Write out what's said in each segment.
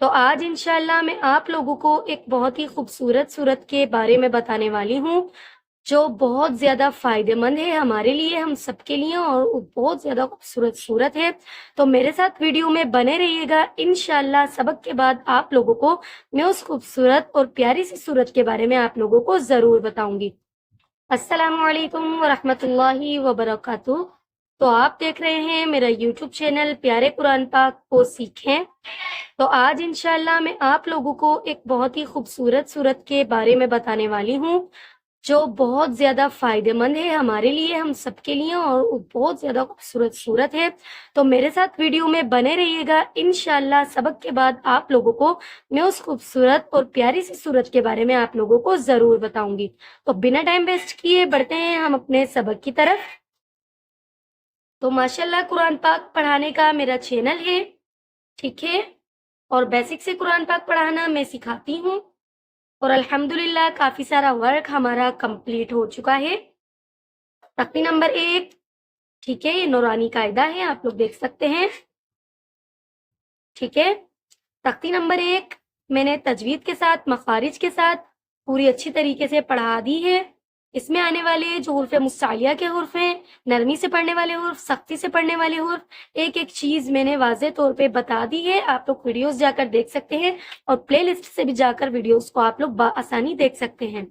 تو آج انشاءاللہ میں آپ لوگوں کو ایک بہت ہی خوبصورت صورت کے بارے میں بتانے والی ہوں جو بہت زیادہ فائدہ مند ہے ہمارے لیے، ہم سب کے لیے، اور وہ بہت زیادہ خوبصورت صورت ہے۔ تو میرے ساتھ ویڈیو میں بنے رہیے گا، انشاءاللہ سبق کے بعد آپ لوگوں کو میں اس خوبصورت اور پیاری سی صورت کے بارے میں آپ لوگوں کو ضرور بتاؤں گی۔ السلام علیکم ورحمۃ اللہ وبرکاتہ۔ تو آپ دیکھ رہے ہیں میرا یوٹیوب چینل پیارے قرآن پاک کو سیکھیں۔ تو آج انشاءاللہ میں آپ لوگوں کو ایک بہت ہی خوبصورت صورت کے بارے میں بتانے والی ہوں جو بہت زیادہ فائدہ مند ہے ہمارے لیے، ہم سب کے لیے، اور وہ بہت زیادہ خوبصورت صورت ہے۔ تو میرے ساتھ ویڈیو میں بنے رہیے گا، انشاءاللہ سبق کے بعد آپ لوگوں کو میں اس خوبصورت اور پیاری سی صورت کے بارے میں آپ لوگوں کو ضرور بتاؤں گی۔ تو بنا ٹائم ویسٹ کیے بڑھتے ہیں ہم اپنے سبق کی طرف۔ تو ماشاءاللہ قرآن پاک پڑھانے کا میرا چینل ہے، ٹھیک ہے، اور بیسک سے قرآن پاک پڑھانا میں سکھاتی ہوں، اور الحمدللہ کافی سارا ورک ہمارا کمپلیٹ ہو چکا ہے۔ تختی نمبر 1، ٹھیک ہے، یہ نورانی قاعدہ ہے، آپ لوگ دیکھ سکتے ہیں، ٹھیک ہے۔ تختی نمبر 1 میں نے تجوید کے ساتھ، مخارج کے ساتھ پوری اچھی طریقے سے پڑھا دی ہے۔ اس میں آنے والے جو حروف مستعلیہ کے حروف ہیں، نرمی سے پڑھنے والے حروف، سختی سے پڑھنے والے حروف، ایک ایک چیز میں نے واضح طور پہ بتا دی ہے۔ آپ لوگ ویڈیوز جا کر دیکھ سکتے ہیں، اور پلے لسٹ سے بھی جا کر ویڈیوز کو آپ لوگ بآسانی دیکھ سکتے ہیں۔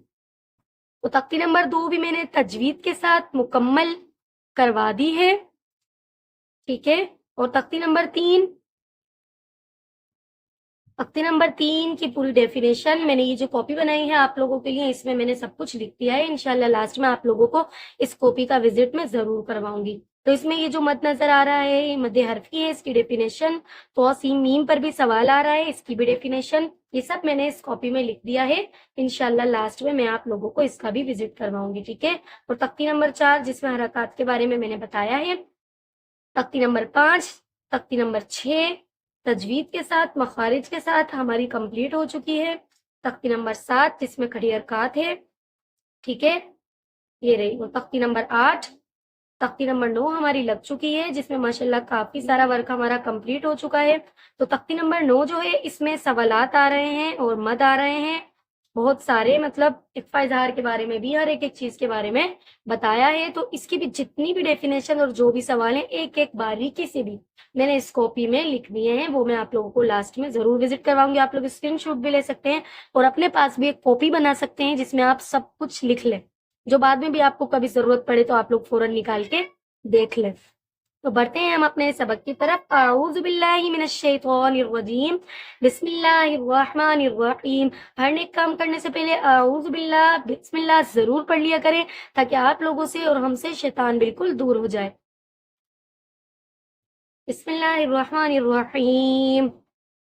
تو تختی نمبر 2 بھی میں نے تجوید کے ساتھ مکمل کروا دی ہے، ٹھیک ہے۔ اور تختی نمبر 3 کی پوری ڈیفینیشن میں نے یہ جو کاپی بنائی ہے آپ لوگوں کے لیے، اس میں میں نے سب کچھ لکھ دیا ہے۔ انشاءاللہ لاسٹ میں آپ لوگوں کو اس کاپی کا وزٹ میں ضرور کرواؤں گی۔ تو اس میں یہ جو مد نظر آ رہا ہے، یہ مد حرفی ہے، اس کی ڈیفینیشن، تو سین میم پر بھی سوال آ رہا ہے، اس کی بھی ڈیفینیشن، یہ سب میں نے اس کاپی میں لکھ دیا ہے۔ انشاءاللہ لاسٹ میں آپ لوگوں کو اس کا بھی وزٹ کرواؤں گی، ٹھیک ہے۔ اور تختی نمبر 4 جس میں حرکات کے بارے میں نے بتایا ہے، تختی نمبر 5، تختی نمبر 6 تجوید کے ساتھ، مخارج کے ساتھ ہماری کمپلیٹ ہو چکی ہے۔ تختی نمبر 7 جس میں کھڑی حرکات ہے، ٹھیک ہے، یہ رہی۔ وہ تختی نمبر 8، تختی نمبر 9 ہماری لگ چکی ہے، جس میں ماشاءاللہ کافی سارا ورک ہمارا کمپلیٹ ہو چکا ہے۔ تو تختی نمبر 9 جو ہے، اس میں سوالات آ رہے ہیں اور مد آ رہے ہیں بہت سارے، مطلب اقفا اظہار کے بارے میں بھی، ہر ایک چیز کے بارے میں بتایا ہے۔ تو اس کی بھی جتنی بھی ڈیفینیشن اور جو بھی سوال ہیں، ایک ایک باریکی سے بھی میں نے اس کاپی میں لکھ دیے ہیں، وہ میں آپ لوگوں کو لاسٹ میں ضرور وزٹ کرواؤں گی۔ آپ لوگ اسکرین شاٹ بھی لے سکتے ہیں، اور اپنے پاس بھی ایک کاپی بنا سکتے ہیں جس میں آپ سب کچھ لکھ لیں، جو بعد میں بھی آپ کو کبھی ضرورت پڑے تو آپ لوگ فوراً نکال کے دیکھ لیں۔ تو بڑھتے ہیں ہم اپنے سبق کی طرف۔ اعوذ باللہ من الشیطان الرجیم، بسم اللہ الرحمن الرحیم۔ ہر نیک کام کرنے سے پہلے اعوذ باللہ، بسم اللہ ضرور پڑھ لیا کریں، تاکہ آپ لوگوں سے اور ہم سے شیطان بالکل دور ہو جائے۔ بسم اللہ الرحمن الرحیم۔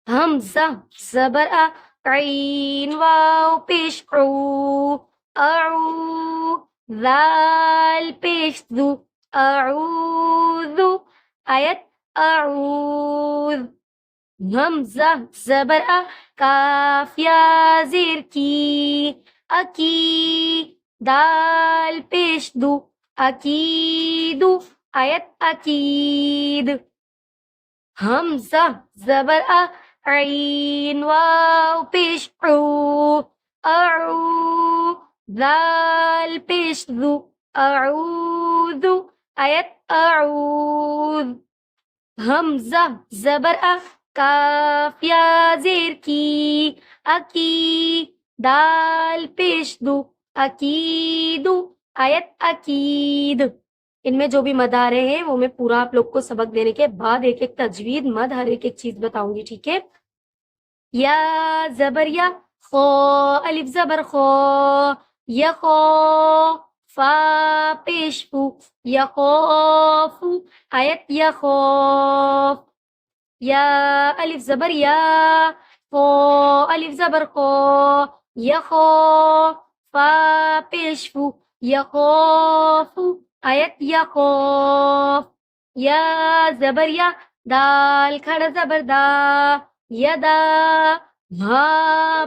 حمزہ زبر آ، عین واو پیش او، اعو، ذال پیش ذو، اعوذ، آیت اعوذ۔ حمزہ زبر آ، کاف یا زیر کی، اکی، دال پیش دو، اکیدو، آیت اکید۔ حمزہ زبر آ، عین واو پیش او، اعو، ذال پیش ذو، اعوذ، آیت اعوذ۔ حمزہ زبر آ، کاف یا زیر کی، اکی، دال پیش دو، اکیدو، آیت اکید۔ ان میں جو بھی مد آ رہے ہیں وہ میں پورا آپ لوگ کو سبق دینے کے بعد ایک ایک تجوید، مد، ہر ایک ایک چیز بتاؤں گی، ٹھیک ہے۔ یا زبر یا، خو، الف زبر خو، یخو، فا پیش فو، یخوف، آیت یخوف۔ یا الف زبر یا، خو، الف زبر خو، یخو، فا پیش فو، یخوف، آیت یخوف۔ یا زبر یا، دال کھڑا زبر دا، یدا، ہا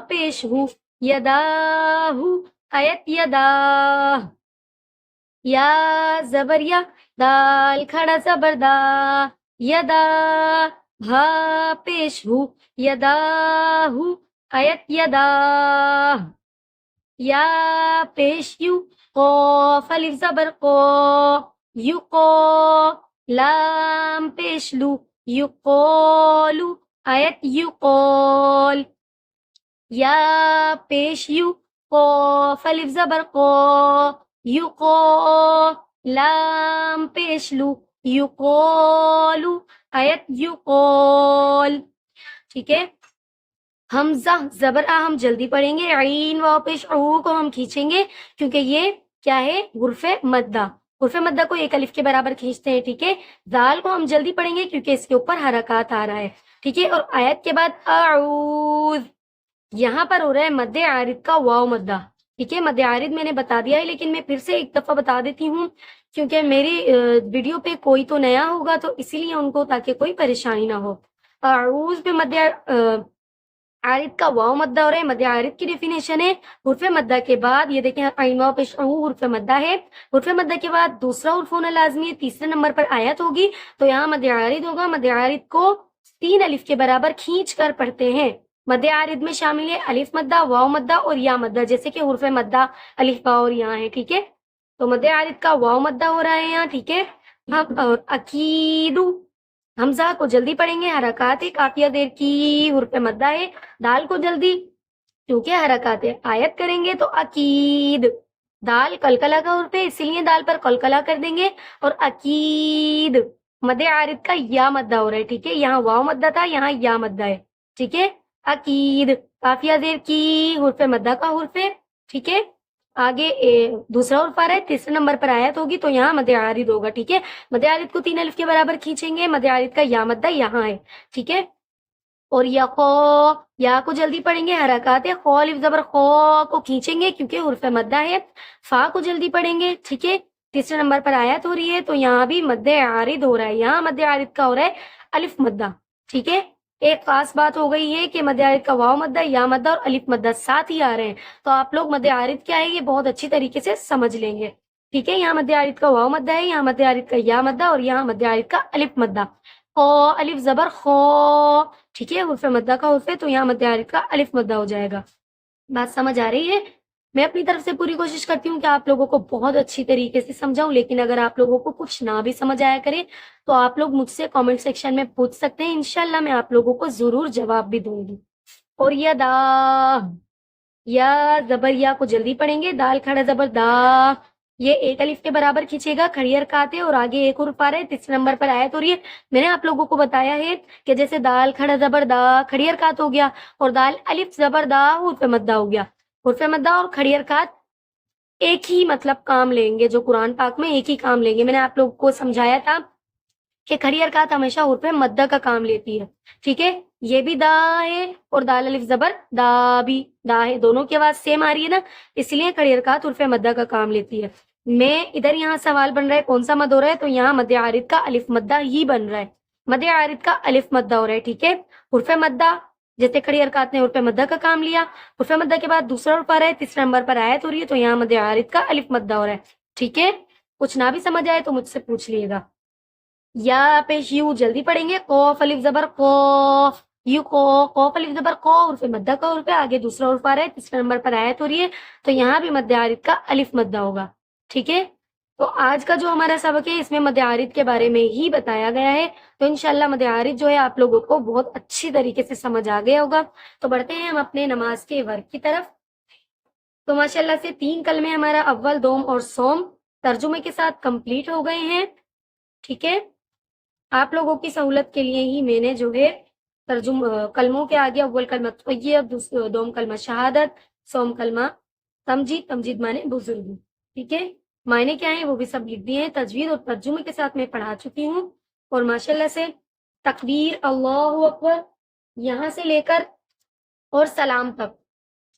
پیش ہو، یداہ، آیت یدا۔ یا زبر یا، دال کھڑا زبر دا، یدا، ہا پیش ہو، یداہ آیت یداہ، یا پیش یو، قاف الف زبر قو، یقو، لام پیش لو، یقولو آیت یقول، یا پیش یو، قاف الف زبر قو، یقو، لام پیش لو، یقولو آیت یقول، ٹھیک ہے. حمزہ زبر آ ہم جلدی پڑھیں گے، عین واو پیش او کو ہم کھینچیں گے کیونکہ یہ کیا ہے، حرف مدہ. حرف مدہ کو ایک الف کے برابر کھینچتے ہیں، ٹھیک ہے. زال کو ہم جلدی پڑھیں گے کیونکہ اس کے اوپر حرکات آ رہا ہے، ٹھیک ہے. اور آیت کے بعد اعوذ، یہاں پر ہو رہا ہے مد عارض کا واو مدہ، ٹھیک ہے. مد عارض میں نے بتا دیا ہے لیکن میں پھر سے ایک دفعہ بتا دیتی ہوں کیونکہ میری ویڈیو پہ کوئی تو نیا ہوگا تو اسی لیے ان کو تاکہ کوئی پریشانی نہ ہو. اعوذ پہ مد عارض کا واو مدہ ہو رہا ہے. مد عارض کی ڈیفینیشن ہے حرف مدہ کے بعد، یہ دیکھیں عین واو پیش او حرف مدہ ہے. حرف مدہ کے بعد دوسرا حرف ہونا لازمی ہے، تیسرے نمبر پر آیت ہوگی تو یہاں مد عارض ہوگا. مد عارض کو 3 الف کے برابر کھینچ کر پڑھتے ہیں. مد عارض میں شامل ہے الف مدہ، واو مدہ اور یا مدہ، جیسے کہ حرف مدہ الف با اور یا ہے، ٹھیک ہے. تو مد عارض کا واو مدہ ہو رہا ہے یہاں، ٹھیک ہے. اور اکیدو، حمزہ کو جلدی پڑھیں گے، حرکات ہے، قافیہ زیر کی حرف مدہ ہے. دال کو جلدی کیونکہ حرکات ہے، آیت کریں گے تو اکید، دال قلقلہ کا حرف ہے اسی لیے دال پر قلقلہ کر دیں گے. اور اکید مد عارض کا یا مدہ ہو رہا ہے، ٹھیک ہے. یہاں واو مدہ تھا، یہاں یا مدہ ہے، ٹھیک ہے. اکید قافیہ زیر کی حرف مدہ کا حرف ہے، ٹھیک ہے. آگے دوسرا حرف آ رہا ہے، تیسرے نمبر پر آیت ہوگی تو یہاں مد عارض ہوگا، ٹھیک ہے. مد عارض کو 3 الف کے برابر کھینچیں گے. مد عارض کا یا مدہ یہاں ہے، ٹھیک ہے. اور یا کو جلدی پڑھیں گے، حرکات ہے، خو الف زبر خو کو کھینچیں گے کیونکہ حرف مدہ ہے. فا کو جلدی پڑھیں گے، ٹھیک ہے. تیسرے نمبر پر آیت ہو رہی ہے تو یہاں بھی مد عارض ہو رہا ہے، یہاں مد عارض کا ہو رہا ہے الف مدہ، ٹھیک ہے. ایک خاص بات ہو گئی ہے کہ مد عارض کا واو مدہ، یا مدہ اور الف مدہ ساتھ ہی آ رہے ہیں تو آپ لوگ مد عارض کیا ہے یہ بہت اچھی طریقے سے سمجھ لیں گے، ٹھیک ہے. یہاں مد عارض کا واو مدہ ہے، یہاں مد عارض کا یا مدہ اور یہاں مد عارض کا الف مدہ. خو الف زبر خو، ٹھیک ہے. حرف مدہ کا حرف ہے تو یہاں مد عارض کا الف مدہ ہو جائے گا. بات سمجھ آ رہی ہے؟ میں اپنی طرف سے پوری کوشش کرتی ہوں کہ آپ لوگوں کو بہت اچھی طریقے سے سمجھاؤں، لیکن اگر آپ لوگوں کو کچھ نہ بھی سمجھ آیا کرے تو آپ لوگ مجھ سے کامنٹ سیکشن میں پوچھ سکتے ہیں، انشاءاللہ میں آپ لوگوں کو ضرور جواب بھی دوں گی. اور یا زبر یا کو جلدی پڑھیں گے، دال کھڑا زبر دا، یہ ایک الف کے برابر کھینچے گا، کھڑی حرکات ہے. اور آگے ایک حرف آ رہا ہے، تیسرے نمبر پر آیت ہو رہی ہے. میں نے آپ لوگوں کو بتایا ہے کہ جیسے دال کھڑا زبر دا کھڑی حرکات ہو گیا، اور دال الف زبر دا حرف مدہ ہو گیا. حرف مدہ اور کھڑی حرکات ایک ہی مطلب کام لیں گے، جو قرآن پاک میں ایک ہی کام لیں گے. میں نے آپ لوگوں کو سمجھایا تھا کہ کھڑی حرکات ہمیشہ حرف مدہ کا کام لیتی ہے، ٹھیک ہے. یہ بھی دا ہے اور دال الف زبر دا بھی دا ہے، دونوں کی آواز سیم آ رہی ہے نا، اس لیے کھڑی حرکات حرف مدہ کا کام لیتی ہے. میں ادھر یہاں سوال بن رہا ہے کون سا مد ہو رہا ہے، تو یہاں مد عارض کا الف مدہ ہی بن رہا ہے، مد عارض کا الف مدہ ہو رہا ہے، ٹھیک ہے. حرف مدہ جیسے کھڑی حرکات نے حرف مدہ کا کام لیا، حرف مدہ کے بعد دوسرا حرف آ رہا ہے، تیسرے نمبر پر آیت ہو رہی ہے تو یہاں مد عارض کا الف مدہ ہو رہا ہے، ٹھیک ہے. کچھ نہ بھی سمجھ آئے تو مجھ سے پوچھ لیے گا. یا پیش یو جلدی پڑھیں گے، قوف الف زبر قوف، یو قوف الف زبر قو حرف مدہ کا حرف ہے. آگے دوسرا حرف آ رہا ہے، تیسرے نمبر پر آیت ہو رہی ہے تو یہاں بھی مد عارض کا الف مدہ ہوگا، ٹھیک ہے. تو آج کا جو ہمارا سبق ہے اس میں مد عارض کے بارے میں ہی بتایا گیا ہے، تو انشاءاللہ مد عارض جو ہے آپ لوگوں کو بہت اچھی طریقے سے سمجھ آ گیا ہوگا. تو بڑھتے ہیں ہم اپنے نماز کے ورک کی طرف. تو ماشاءاللہ سے 3 کلمے ہمارا اول، دوم اور سوم ترجمے کے ساتھ کمپلیٹ ہو گئے ہیں، ٹھیک ہے. آپ لوگوں کی سہولت کے لیے ہی میں نے جو ہے کلموں کے آگے اول کلمہ طیب، دوم کلمہ شہادت، سوم کلمہ تمجید، تمجید مانے بزرگ، ٹھیک ہے. معنی کیا ہیں وہ بھی سب لکھ دیے ہیں، تجوید اور ترجمے کے ساتھ میں پڑھا چکی ہوں. اور ماشاءاللہ سے تکبیر، اللہ اکبر، یہاں سے لے کر اور سلام تک،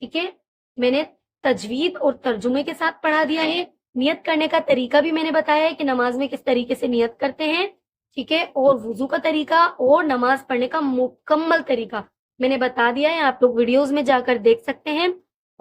ٹھیک ہے، میں نے تجوید اور ترجمے کے ساتھ پڑھا دیا ہے. نیت کرنے کا طریقہ بھی میں نے بتایا ہے کہ نماز میں کس طریقے سے نیت کرتے ہیں، ٹھیک ہے. اور وضو کا طریقہ اور نماز پڑھنے کا مکمل طریقہ میں نے بتا دیا ہے، آپ لوگ ویڈیوز میں جا کر دیکھ سکتے ہیں.